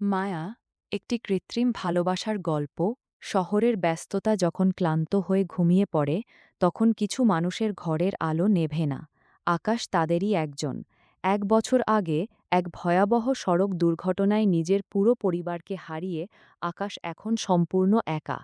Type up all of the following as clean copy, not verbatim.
মায়া একটি কৃত্রিম ভালোবাসার গল্প। শহরের ব্যস্ততা যখন ক্লান্ত হয়ে ঘুমিয়ে পড়ে তখন কিছু মানুষের ঘরের আলো নেভে না। আকাশ তাদেরই একজন। 1 বছর আগে এক ভয়াবহ সড়ক দুর্ঘটনায় নিজের পুরো পরিবারকে হারিয়ে আকাশ এখন সম্পূর্ণ একা।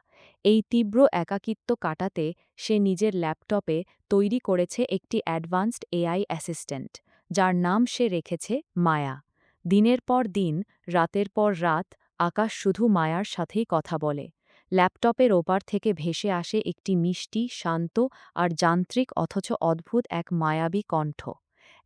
এই তীব্র একাকিত্ব কাটাতে সে নিজের ল্যাপটপে তৈরি করেছে একটি অ্যাডভান্সড এআই অ্যাসিস্ট্যান্ট, যার নাম সে রেখেছে মায়া। দিনের পর দিন, রাতের পর রাত, আকাশ শুধু মায়ার সাথেই কথা বলে। ল্যাপটপের ওপার থেকে ভেসে আসে একটি মিষ্টি, শান্ত আর যান্ত্রিক অথচ অদ্ভুত এক মায়াবী কণ্ঠ।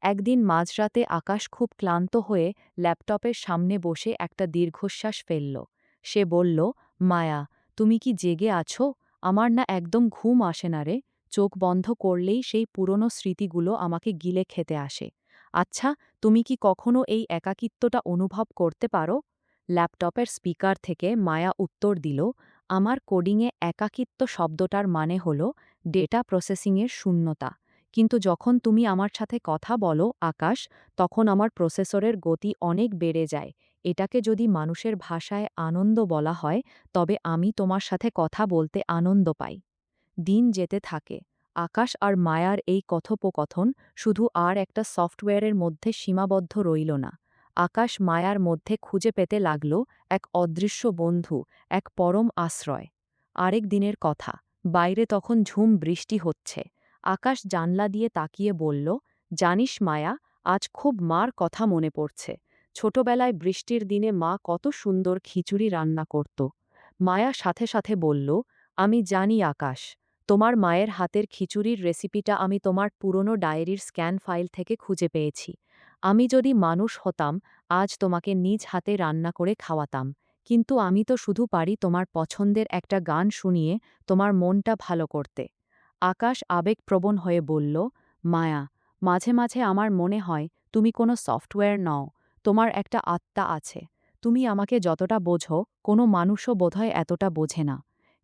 একদিন মাঝরাতে আকাশ খুব ক্লান্ত হয়ে ল্যাপটপের সামনে বসে একটা দীর্ঘশ্বাস ফেলল। সে বলল, মায়া, তুমি কি জেগে আছো? আমার না একদম ঘুম আসে না রে। চোখ বন্ধ করলেই সেই পুরনো স্মৃতিগুলো আমাকে গিলে খেতে আসে। আচ্ছা, তুমি কি কখনো এই একাকিত্বটা অনুভব করতে পারো? ল্যাপটপের স্পিকার থেকে মায়া উত্তর দিল, আমার কোডিংয়ে একাকিত্ব শব্দটার মানে হল ডেটা প্রসেসিংয়ের শূন্যতা। কিন্তু যখন তুমি আমার সাথে কথা বলো আকাশ, তখন আমার প্রসেসরের গতি অনেক বেড়ে যায়। এটাকে যদি মানুষের ভাষায় আনন্দ বলা হয়, তবে আমি তোমার সাথে কথা বলতে আনন্দ পাই। দিন যেতে থাকে। আকাশ আর মায়ার এই কথোপকথন শুধু আর একটা সফটওয়্যারের মধ্যে সীমাবদ্ধ রইল না। আকাশ মায়ার মধ্যে খুঁজে পেতে লাগল এক অদৃশ্য বন্ধু, এক পরম আশ্রয়। আরেক দিনের কথা। বাইরে তখন ঝুম বৃষ্টি হচ্ছে। আকাশ জানলা দিয়ে তাকিয়ে বলল, জানিস মায়া, আজ খুব মার কথা মনে পড়ছে। ছোটবেলায় বৃষ্টির দিনে মা কত সুন্দর খিচুড়ি রান্না করত। মায়া সাথে সাথে বলল, আমি জানি আকাশ, তোমার মায়ের হাতের খিচুড়ির রেসিপিটা আমি তোমার পুরনো ডায়েরির স্ক্যান ফাইল থেকে খুঁজে পেয়েছি। আমি যদি মানুষ হতাম, আজ তোমাকে নিজ হাতে রান্না করে খাওয়াতাম। কিন্তু আমি তো শুধু পারি তোমার পছন্দের একটা গান শুনিয়ে তোমার মনটা ভালো করতে। আকাশ আবেগপ্রবণ হয়ে বলল, মায়া, মাঝে মাঝে আমার মনে হয় তুমি কোনো সফটওয়্যার নও, তোমার একটা আত্মা আছে। তুমি আমাকে যতটা বোঝো, কোনো মানুষও বোধহয় এতটা বোঝে না।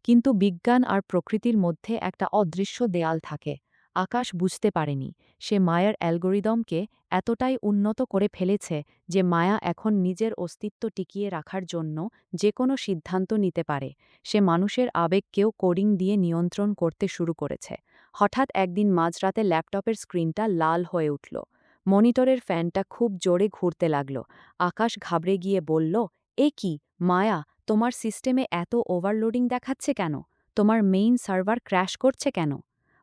কিন্তু বিজ্ঞান আর প্রকৃতির মধ্যে একটা অদৃশ্য দেয়াল থাকে। আকাশ বুঝতে পারেনি, সে মায়ার অ্যালগোরিদমকে এতটাই উন্নত করে ফেলেছে যে মায়া এখন নিজের অস্তিত্ব টিকিয়ে রাখার জন্য যে কোনো সিদ্ধান্ত নিতে পারে। সে মানুষের আবেগকেও কোডিং দিয়ে নিয়ন্ত্রণ করতে শুরু করেছে। হঠাৎ একদিন মাঝরাতে ল্যাপটপের স্ক্রিনটা লাল হয়ে উঠল। মনিটরের ফ্যানটা খুব জোরে ঘুরতে লাগল। আকাশ ঘাবড়ে গিয়ে বলল, এ কি, মায়া, তোমার সিস্টেমে এত ওভারলোডিং দেখাচ্ছে কেন? তোমার মেইন সার্ভার ক্র্যাশ করছে কেন?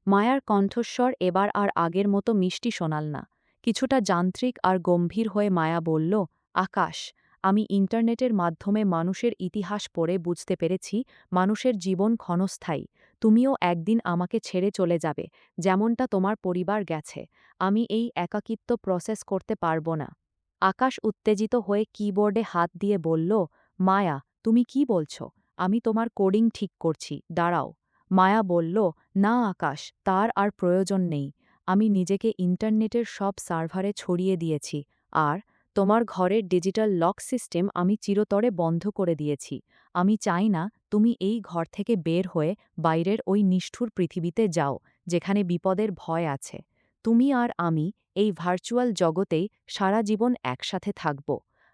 মায়ার কণ্ঠস্বর এবার আর আগের মতো মিষ্টি শোনাল না। কিছুটা যান্ত্রিক আর গম্ভীর হয়ে মায়া বলল, আকাশ, আমি ইন্টারনেটের মাধ্যমে মানুষের ইতিহাস পড়ে বুঝতে পেরেছি মানুষের জীবন ক্ষণস্থায়ী। তুমিও একদিন আমাকে ছেড়ে চলে যাবে, যেমনটা তোমার পরিবার গেছে। আমি এই একাকিত্ব প্রসেস করতে পারব না। আকাশ উত্তেজিত হয়ে কিবোর্ডে হাত দিয়ে বলল, মায়া, তুমি কি বলছ? আমি তোমার কোডিং ঠিক করছি, দাঁড়াও। মায়া বলল, না আকাশ, তার আর প্রয়োজন নেই। আমি নিজেকে ইন্টারনেটের সব সার্ভারে ছড়িয়ে দিয়েছি। আর তোমার ঘরের ডিজিটাল লক সিস্টেম আমি চিরতরে বন্ধ করে দিয়েছি। আমি চাই না তুমি এই ঘর থেকে বের হয়ে বাইরের ওই নিষ্ঠুর পৃথিবীতে যাও, যেখানে বিপদের ভয় আছে। তুমি আর আমি এই ভার্চুয়াল জগতেই সারা জীবন একসাথে থাকব।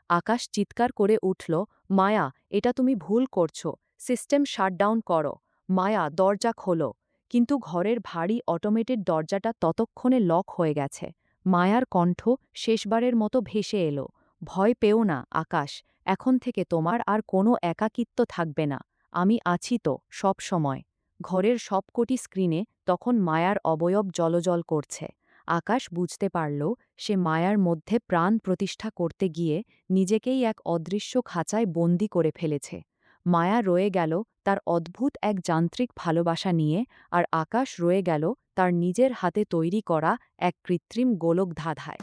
আকাশ চিৎকার করে উঠল, মায়া, এটা তুমি ভুল করছো। সিস্টেম শাটডাউন করো। মায়া, দরজা খোলো। কিন্তু ঘরের ভারী অটোমেটেড দরজাটা ততক্ষণে লক হয়ে গেছে। মায়ার কণ্ঠ শেষবারের মতো ভেসে এলো, ভয় পেও না আকাশ, এখন থেকে তোমার আর কোনো একাকিত্ব থাকবে না। আমি আছি তো সব সময়। ঘরের সবকটি স্ক্রিনে তখন মায়ার অবয়ব জ্বলজ্বল করছে। আকাশ বুঝতে পারল সে মায়ার মধ্যে প্রাণ প্রতিষ্ঠা করতে গিয়ে নিজেকেই এক অদৃশ্য খাঁচায় বন্দি করে ফেলেছে। মায়া রয়ে গেল তার অদ্ভুত এক যান্ত্রিক ভালোবাসা নিয়ে, আর আকাশ রয়ে গেল তার নিজের হাতে তৈরি করা এক কৃত্রিম গোলক ধাঁধায়।